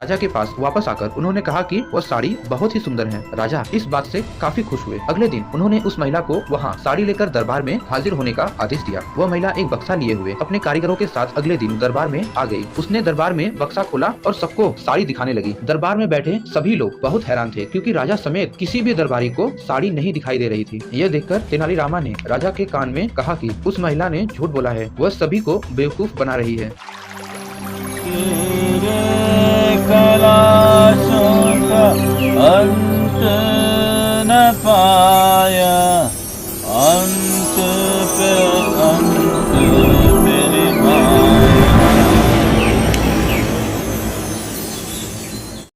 राजा के पास वापस आकर उन्होंने कहा कि वह साड़ी बहुत ही सुंदर है। राजा इस बात से काफी खुश हुए। अगले दिन उन्होंने उस महिला को वहाँ साड़ी लेकर दरबार में हाजिर होने का आदेश दिया। वह महिला एक बक्सा लिए हुए अपने कारीगरों के साथ अगले दिन दरबार में आ गई। उसने दरबार में बक्सा खोला और सबको साड़ी दिखाने लगी। दरबार में बैठे सभी लोग बहुत हैरान थे, क्योंकि राजा समेत किसी भी दरबारी को साड़ी नहीं दिखाई दे रही थी। यह देखकर तेनालीरामा ने राजा के कान में कहा कि उस महिला ने झूठ बोला है, वह सभी को बेवकूफ बना रही है। कलाशों का अंत न पाया, अंत पे अंत मेरी माया।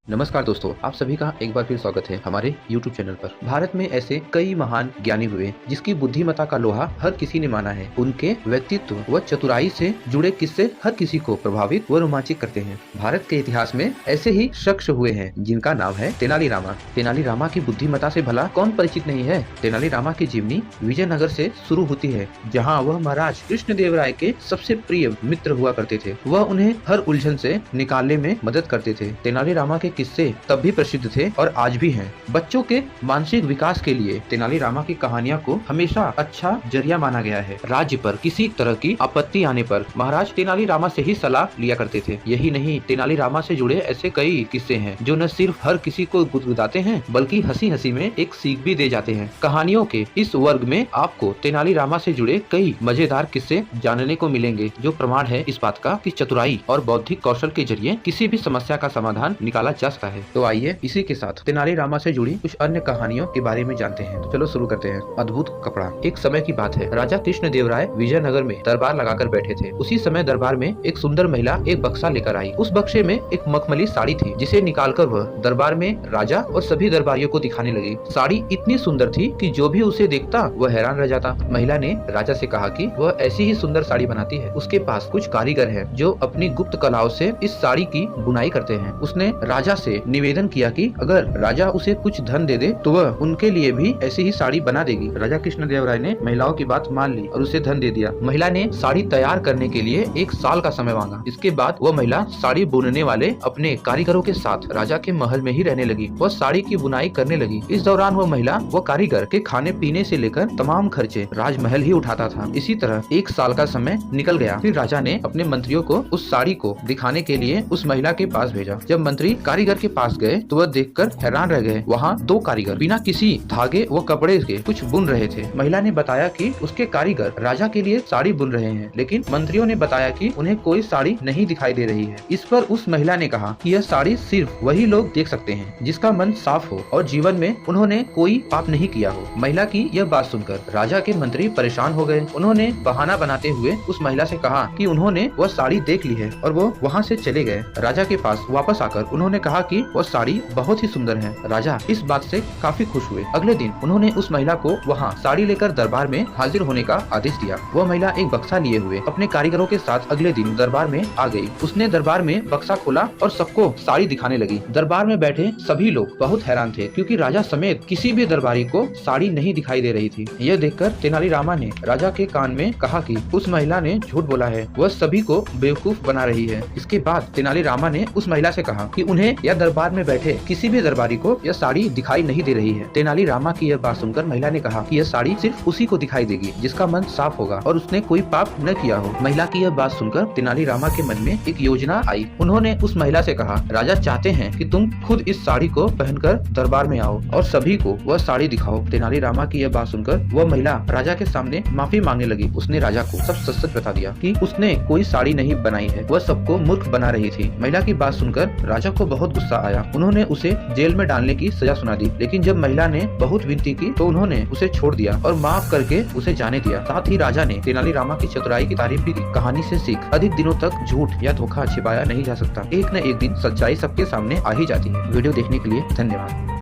नमस्कार दोस्तों, आप सभी का एक बार फिर स्वागत है हमारे YouTube चैनल पर। भारत में ऐसे कई महान ज्ञानी हुए जिसकी बुद्धिमत्ता का लोहा हर किसी ने माना है। उनके व्यक्तित्व व चतुराई से जुड़े किस्से हर किसी को प्रभावित व रोमांचित करते हैं। भारत के इतिहास में ऐसे ही शख्स हुए हैं जिनका नाम है तेनालीरामा। तेनालीरामा की बुद्धिमत्ता से भला कौन परिचित नहीं है। तेनालीरामा की जीवनी विजयनगर से शुरू होती है, जहाँ वह महाराज कृष्णदेवराय के सबसे प्रिय मित्र हुआ करते थे। वह उन्हें हर उलझन से निकालने में मदद करते थे। तेनालीरामा के किस्से तब भी प्रसिद्ध थे और आज भी हैं। बच्चों के मानसिक विकास के लिए तेनालीरामा की कहानियों को हमेशा अच्छा जरिया माना गया है। राज्य पर किसी तरह की आपत्ति आने पर महाराज तेनालीरामा से ही सलाह लिया करते थे। यही नहीं, तेनालीरामा से जुड़े ऐसे कई किस्से हैं जो न सिर्फ हर किसी को गुदगुदाते हैं बल्कि हंसी हंसी में एक सीख भी दे जाते हैं। कहानियों के इस वर्ग में आपको तेनालीरामा से जुड़े कई मजेदार किस्से जानने को मिलेंगे, जो प्रमाण है इस बात का कि चतुराई और बौद्धिक कौशल के जरिए किसी भी समस्या का समाधान निकाला जा सकता है। तो आइए इसी के साथ तेनालीरामा से जुड़ी कुछ अन्य कहानियों के बारे में जानते हैं। तो चलो शुरू करते हैं। अद्भुत कपड़ा। एक समय की बात है, राजा कृष्णदेवराय विजयनगर में दरबार लगाकर बैठे थे। उसी समय दरबार में एक सुंदर महिला एक बक्सा लेकर आई। उस बक्से में एक मखमली साड़ी थी, जिसे निकालकर वह दरबार में राजा और सभी दरबारियों को दिखाने लगी। साड़ी इतनी सुंदर थी कि जो भी उसे देखता वह हैरान रह जाता। महिला ने राजा से कहा कि वह ऐसी ही सुंदर साड़ी बनाती है। उसके पास कुछ कारीगर हैं जो अपनी गुप्त कलाओं से इस साड़ी की बुनाई करते हैं। उसने राजा से निवेदन किया कि अगर राजा उसे कुछ धन दे दे तो वह उनके लिए भी ऐसी ही साड़ी बना देगी। राजा कृष्णदेवराय ने महिलाओं की बात मान ली और उसे धन दे दिया। महिला ने साड़ी तैयार करने के लिए 1 साल का समय मांगा। इसके बाद वह महिला साड़ी बुनने वाले अपने कारीगरों के साथ राजा के महल में ही रहने लगी। वह साड़ी की बुनाई करने लगी। इस दौरान वह महिला व कारीगर के खाने पीने से लेकर तमाम खर्चे राजमहल ही उठाता था। इसी तरह 1 साल का समय निकल गया। फिर राजा ने अपने मंत्रियों को उस साड़ी को दिखाने के लिए उस महिला के पास भेजा। जब मंत्री कारीगर के पास गए तो वह देखकर हैरान रह गए। वहाँ 2 कारीगर बिना किसी धागे व कपड़े के कुछ बुन रहे थे। महिला ने बताया कि उसके कारीगर राजा के लिए साड़ी बुन रहे हैं, लेकिन मंत्रियों ने बताया कि उन्हें कोई साड़ी नहीं दिखाई दे रही है। इस पर उस महिला ने कहा कि यह साड़ी सिर्फ वही लोग देख सकते हैं जिसका मन साफ हो और जीवन में उन्होंने कोई पाप नहीं किया हो। महिला की यह बात सुनकर राजा के मंत्री परेशान हो गए। उन्होंने बहाना बनाते हुए उस महिला से कहा कि उन्होंने वह साड़ी देख ली है और वो वहाँ से चले गए। राजा के पास वापस आकर उन्होंने कहा कि वह साड़ी बहुत ही सुंदर है। राजा इस बात से काफी खुश हुए। अगले दिन उन्होंने उस महिला को वहाँ साड़ी लेकर दरबार में हाजिर होने का आदेश दिया। वह महिला एक बक्सा लिए हुए अपने कारीगरों के साथ अगले दिन दरबार में आ गई। उसने दरबार में बक्सा खोला और सबको साड़ी दिखाने लगी। दरबार में बैठे सभी लोग बहुत हैरान थे, क्योंकि राजा समेत किसी भी दरबारी को साड़ी नहीं दिखाई दे रही थी। यह देखकर तेनालीरामा ने राजा के कान में कहा कि उस महिला ने झूठ बोला है, वह सभी को बेवकूफ बना रही है। इसके बाद तेनालीरामा ने उस महिला से कहा कि उन्हें या दरबार में बैठे किसी भी दरबारी को यह साड़ी दिखाई नहीं दे रही है। तेनालीरामा की यह बात सुनकर महिला ने कहा कि यह साड़ी सिर्फ उसी को दिखाई देगी जिसका मन साफ होगा और उसने कोई पाप न किया हो। महिला की यह बात सुनकर तेनालीरामा के मन में एक योजना आई। उन्होंने उस महिला से कहा, राजा चाहते हैं कि तुम खुद इस साड़ी को पहनकर दरबार में आओ और सभी को वह साड़ी दिखाओ। तेनालीरामा की यह बात सुनकर वह महिला राजा के सामने माफी मांगने लगी। उसने राजा को सब सच सच बता दिया कि उसने कोई साड़ी नहीं बनाई है, वह सबको मूर्ख बना रही थी। महिला की बात सुनकर राजा को बहुत गुस्सा आया। उन्होंने उसे जेल में डालने की सजा सुना दी, लेकिन जब महिला ने बहुत विनती की तो उन्होंने उसे छोड़ दिया और माफ करके उसे जाने दिया। साथ ही राजा ने तेनालीरामा की चतुराई की तारीफ भी की। कहानी से सीख, अधिक दिनों तक झूठ या धोखा छिपाया नहीं जा सकता। एक न एक दिन सच्चाई सबके सामने आ ही जाती है। वीडियो देखने के लिए धन्यवाद।